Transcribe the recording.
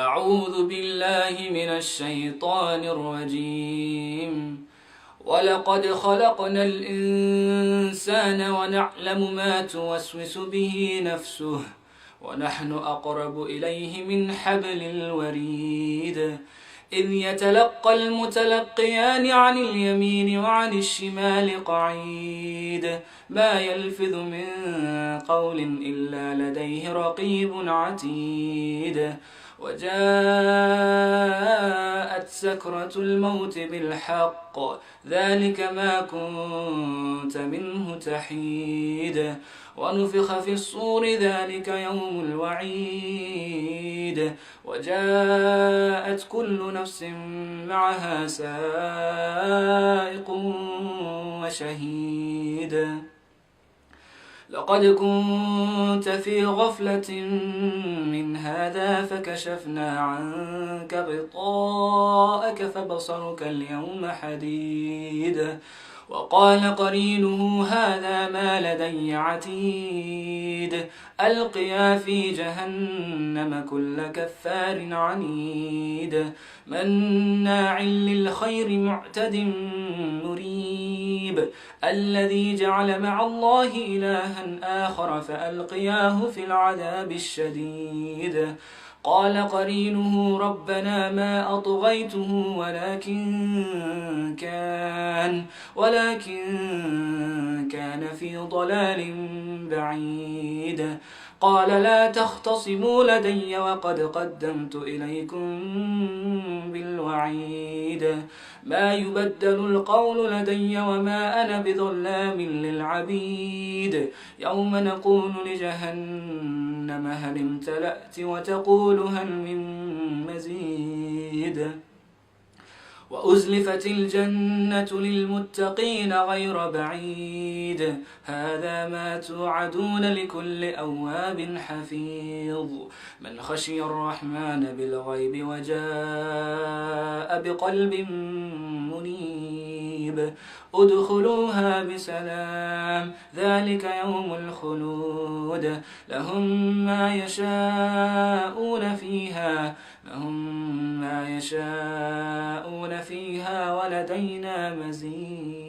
أعوذ بالله من الشيطان الرجيم. ولقد خلقنا الإنسان ونعلم ما توسوس به نفسه ونحن أقرب إليه من حبل الوريد إذ يتلقى المتلقيان عن اليمين وعن الشمال قعيد ما يلفظ من قول إلا لديه رقيب عتيد وجاءت سكرة الموت بالحق ذلك ما كنت منه تحيد ونفخ في الصور ذلك يوم الوعيد وجاءت كل نفس معها سائق وشهيد لقد كنت في غفلة من هذا فكشفنا عنك غطاءك فبصرك اليوم حديد وقال قرينه هذا ما لدي عتيد ألقيا في جهنم كل كفار عنيد مناع للخير معتد مريب الذي جعل مع الله إلها آخر فألقياه في العذاب الشديد قال قرينه ربنا ما أطغيته ولكن كان في ضلال بعيد قال لا تختصموا لدي وقد قدمت إليكم بالوعيد ما يبدل القول لدي وما أنا بظلام للعبيد يوم نقول لجهنم هل امتلأت وتقول هل من مزيد وأزلفت الجنة للمتقين غير بعيد هذا ما توعدون لكل أواب حفيظ من خشي الرحمن بالغيب وجاء بقلب منيب ادخلوها بسلام ذلك يوم الخلود لهم ما يشاءون فيها ولدينا مزيد